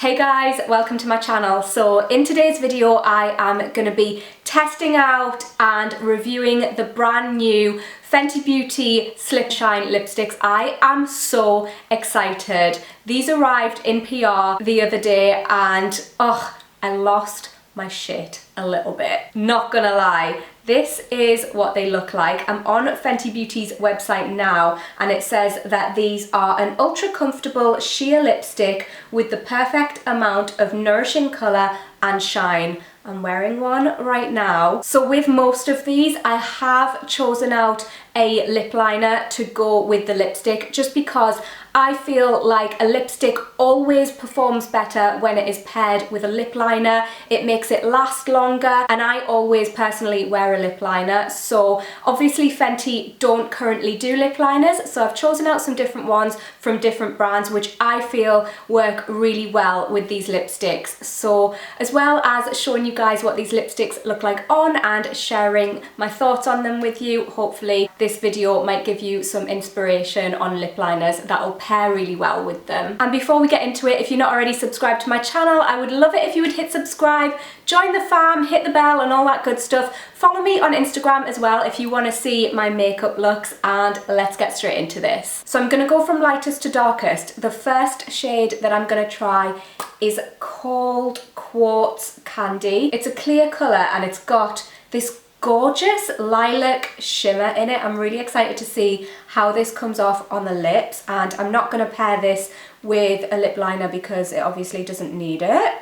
Hey guys, welcome to my channel. So in today's video I am going to be testing out and reviewing the brand new Fenty Beauty Slip Shine lipsticks. I am so excited. These arrived in PR the other day and I lost my shit a little bit. Not gonna lie. This is what they look like. I'm on Fenty Beauty's website now and it says that these are an ultra comfortable sheer lipstick with the perfect amount of nourishing colour and shine. I'm wearing one right now. So with most of these I have chosen out a lip liner to go with the lipstick just because I feel like a lipstick always performs better when it is paired with a lip liner. It makes it last longer and I always personally wear a lip liner. So obviously Fenty don't currently do lip liners, so I've chosen out some different ones from different brands which I feel work really well with these lipsticks. So as well as showing you guys what these lipsticks look like on and sharing my thoughts on them with you, hopefully this video might give you some inspiration on lip liners that will pair really well with them. And before we get into it, if you're not already subscribed to my channel, I would love it if you would hit subscribe, join the fam, hit the bell and all that good stuff. Follow me on Instagram as well if you want to see my makeup looks, and let's get straight into this. So I'm going to go from lightest to darkest. The first shade that I'm going to try is called Quartz Candy. It's a clear colour and it's got this gorgeous lilac shimmer in it. I'm really excited to see how this comes off on the lips, and I'm not going to pair this with a lip liner because it obviously doesn't need it.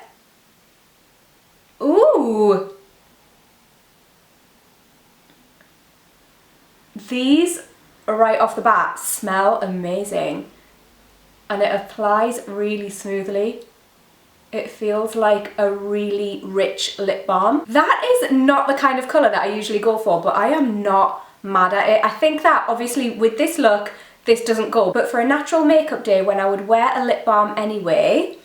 Ooh! These right off the bat smell amazing and it applies really smoothly. It feels like a really rich lip balm. That is not the kind of colour that I usually go for, but I am not mad at it. I think that obviously with this look, this doesn't go, but for a natural makeup day when I would wear a lip balm anyway,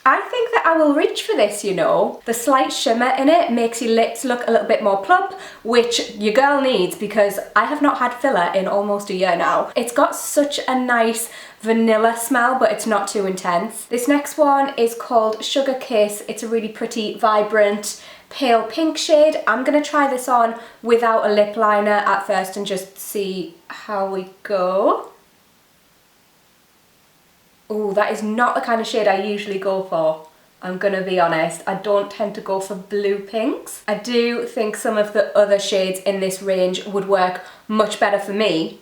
I think that I will reach for this, you know. The slight shimmer in it makes your lips look a little bit more plump, which your girl needs because I have not had filler in almost a year now. It's got such a nice vanilla smell, but it's not too intense. This next one is called Sugar Kiss. It's a really pretty, vibrant, pale pink shade. I'm gonna try this on without a lip liner at first and just see how we go. Oh, that is not the kind of shade I usually go for. I'm gonna be honest, I don't tend to go for blue pinks. I do think some of the other shades in this range would work much better for me.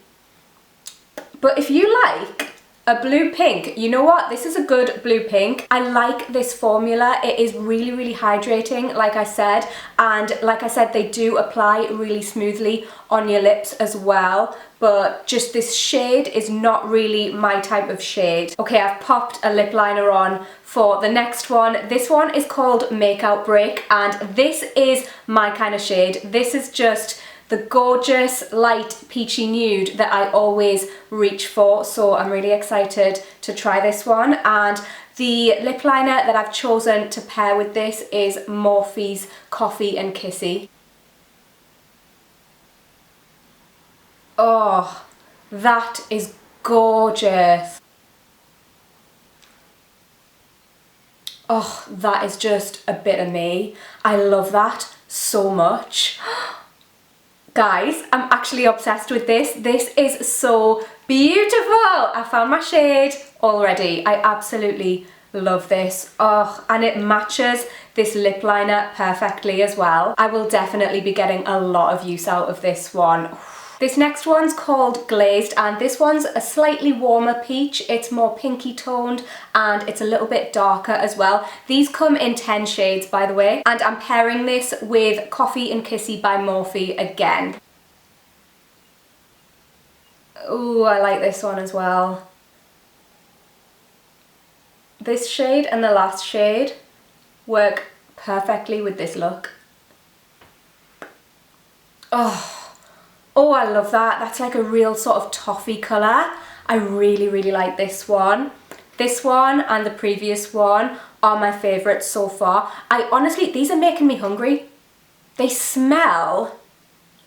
But if you like a blue pink, you know what? This is a good blue pink. I like this formula. It is really, really hydrating, like I said. And like I said, they do apply really smoothly on your lips as well. But just this shade is not really my type of shade. Okay, I've popped a lip liner on for the next one. This one is called Makeout Break, and this is my kind of shade. This is just the gorgeous light peachy nude that I always reach for, so I'm really excited to try this one. And the lip liner that I've chosen to pair with this is Morphe's Coffee and Kissy. Oh, that is gorgeous. Oh, that is just a bit of me. I love that so much. Guys, I'm actually obsessed with this. This is so beautiful. I found my shade already. I absolutely love this. Oh, and it matches this lip liner perfectly as well. I will definitely be getting a lot of use out of this one. This next one's called Glazed, and this one's a slightly warmer peach. It's more pinky toned and it's a little bit darker as well. These come in 10 shades, by the way, and I'm pairing this with Coffee and Kissy by Morphe again. Ooh, I like this one as well. This shade and the last shade work perfectly with this look. Oh, I love that. That's like a real sort of toffee colour. I really, really like this one. This one and the previous one are my favourites so far. These are making me hungry. They smell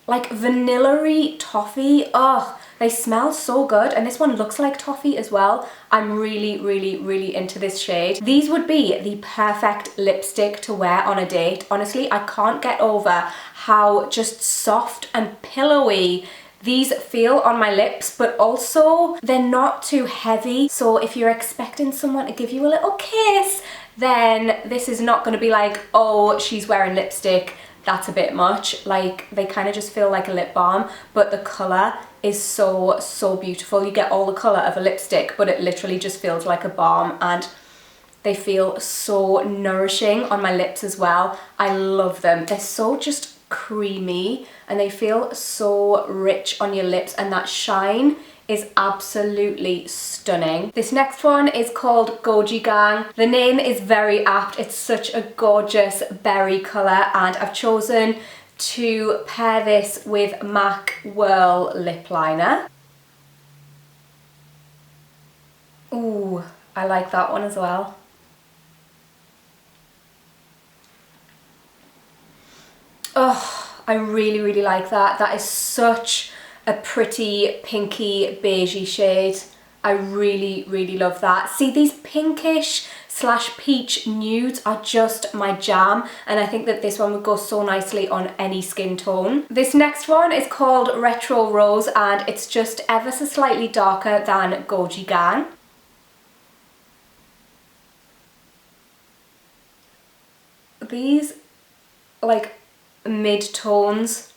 like vanilla-y toffee. Oh, They smell so good, and this one looks like toffee as well. I'm really, really, really into this shade. These would be the perfect lipstick to wear on a date. Honestly, I can't get over how just soft and pillowy these feel on my lips, but also they're not too heavy. So if you're expecting someone to give you a little kiss, then this is not going to be like, oh, she's wearing lipstick, that's a bit much. Like, they kind of just feel like a lip balm, but the colour is so, so beautiful. You get all the colour of a lipstick, but it literally just feels like a balm, and they feel so nourishing on my lips as well. I love them. They're so just creamy, and they feel so rich on your lips, and that shine is absolutely stunning. This next one is called Goji Gong. The name is very apt. It's such a gorgeous berry colour, and I've chosen to pair this with MAC Whirl lip liner. Ooh, I like that one as well. Oh, I really, really like that. That is such a pretty pinky beigey shade. I really, really love that. See, these pinkish / peach nudes are just my jam, and I think that this one would go so nicely on any skin tone. This next one is called Retro Rose, and it's just ever so slightly darker than Goji Gong. These, like, mid-tones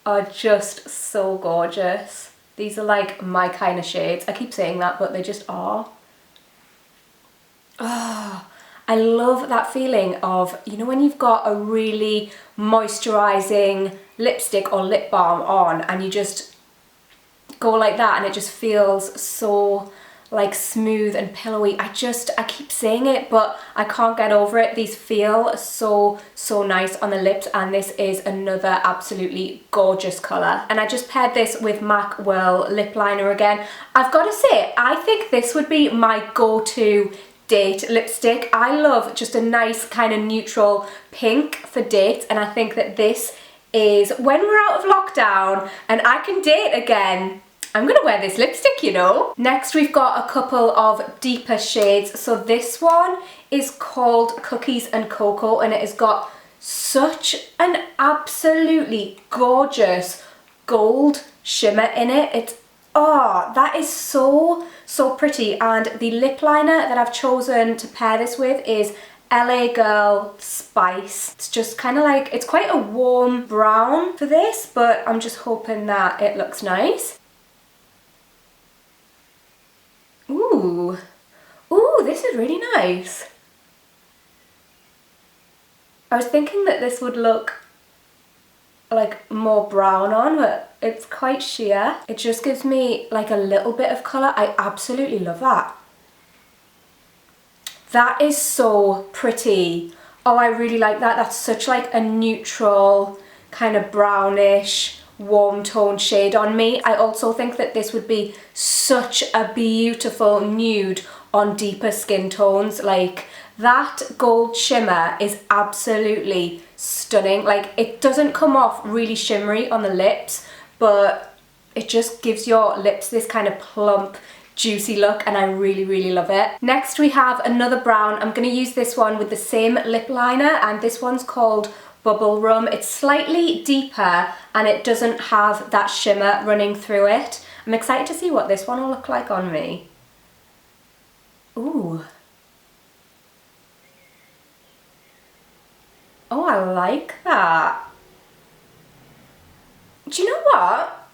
are just so gorgeous. These are like my kind of shades. I keep saying that, but they just are. Oh, I love that feeling of, you know, when you've got a really moisturizing lipstick or lip balm on and you just go like that and it just feels so like smooth and pillowy. I keep saying it, but I can't get over it. These feel so, so nice on the lips, and this is another absolutely gorgeous colour. And I just paired this with MAC Whirl lip liner again. I've got to say, I think this would be my go-to date lipstick. I love just a nice kind of neutral pink for dates, and I think that this is, when we're out of lockdown and I can date again, I'm gonna wear this lipstick, you know. Next, we've got a couple of deeper shades. So this one is called Cookies and Cocoa, and it has got such an absolutely gorgeous gold shimmer in it. It's, oh, that is so, so pretty. And the lip liner that I've chosen to pair this with is LA Girl Spice. It's just kind of like, it's quite a warm brown for this, but I'm just hoping that it looks nice. Ooh, ooh, this is really nice. I was thinking that this would look like more brown on, but it's quite sheer. It just gives me like a little bit of colour. I absolutely love that. That is so pretty. Oh, I really like that. That's such like a neutral, kind of brownish, warm tone shade on me. I also think that this would be such a beautiful nude on deeper skin tones. Like, that gold shimmer is absolutely stunning. Like, it doesn't come off really shimmery on the lips, but it just gives your lips this kind of plump, juicy look, and I really, really love it. Next, we have another brown. I'm going to use this one with the same lip liner, and this one's called Bubble Rum. It's slightly deeper and it doesn't have that shimmer running through it. I'm excited to see what this one will look like on me. Ooh. Oh, I like that. Do you know what?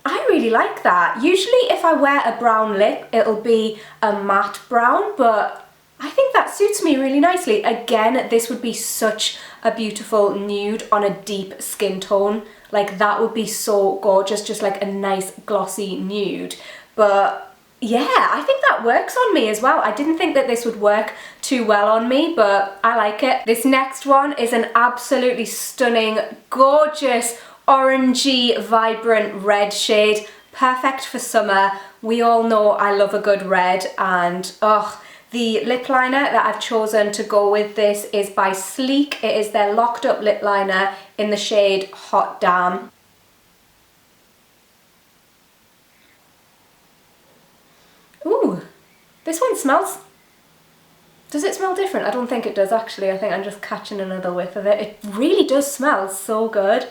I really like that. Usually if I wear a brown lip, it'll be a matte brown, but I think that suits me really nicely. Again, this would be such a beautiful nude on a deep skin tone. Like, that would be so gorgeous, just like a nice glossy nude. But yeah, I think that works on me as well. I didn't think that this would work too well on me, but I like it. This next one is an absolutely stunning, gorgeous, orangey, vibrant red shade. Perfect for summer. We all know I love a good red, and oh, the lip liner that I've chosen to go with this is by Sleek. It is their Locked Up lip liner in the shade Hot Damn. This one smells... Does it smell different? I don't think it does actually. I think I'm just catching another whiff of it. It really does smell so good.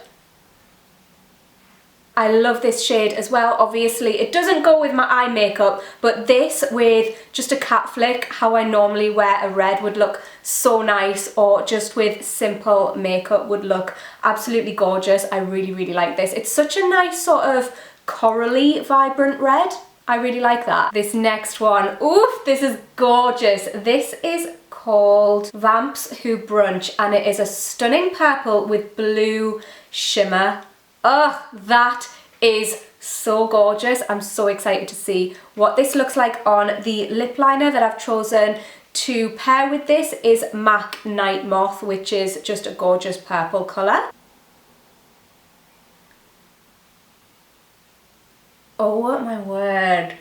I love this shade as well. Obviously it doesn't go with my eye makeup, but this with just a cat flick, how I normally wear a red, would look so nice, or just with simple makeup would look absolutely gorgeous. I really, really like this. It's such a nice sort of corally vibrant red. I really like that. This next one, oof, this is gorgeous. This is called Vamps Who Brunch, and it is a stunning purple with blue shimmer. Ugh, that is so gorgeous. I'm so excited to see what this looks like on. The lip liner that I've chosen to pair with this is MAC Night Moth, which is just a gorgeous purple colour. Oh my word.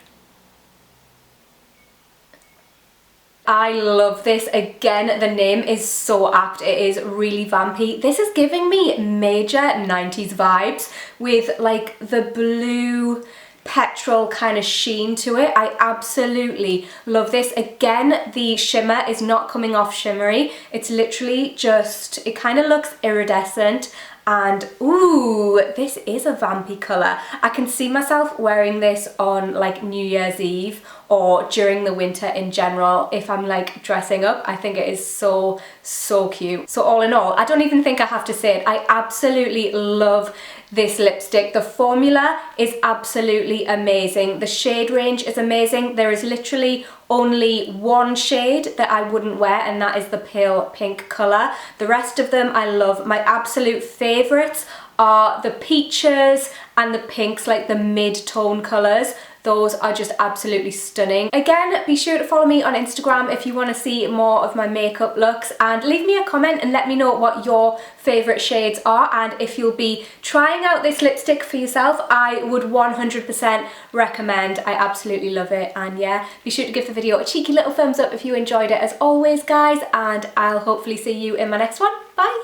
I love this. Again, the name is so apt. It is really vampy. This is giving me major 90s vibes with like the blue petrol kind of sheen to it. I absolutely love this. Again, the shimmer is not coming off shimmery. It's literally just, it kind of looks iridescent. And ooh, this is a vampy colour. I can see myself wearing this on like New Year's Eve or during the winter in general if I'm like dressing up. I think it is so, so cute. So all in all, I don't even think I have to say it, I absolutely love this lipstick. The formula is absolutely amazing. The shade range is amazing. There is literally only one shade that I wouldn't wear, and that is the pale pink colour. The rest of them I love. My absolute favourites are the peaches and the pinks, like the mid-tone colours. Those are just absolutely stunning. Again, be sure to follow me on Instagram if you want to see more of my makeup looks, and leave me a comment and let me know what your favourite shades are, and if you'll be trying out this lipstick for yourself, I would 100% recommend. I absolutely love it. And yeah, be sure to give the video a cheeky little thumbs up if you enjoyed it as always, guys, and I'll hopefully see you in my next one. Bye!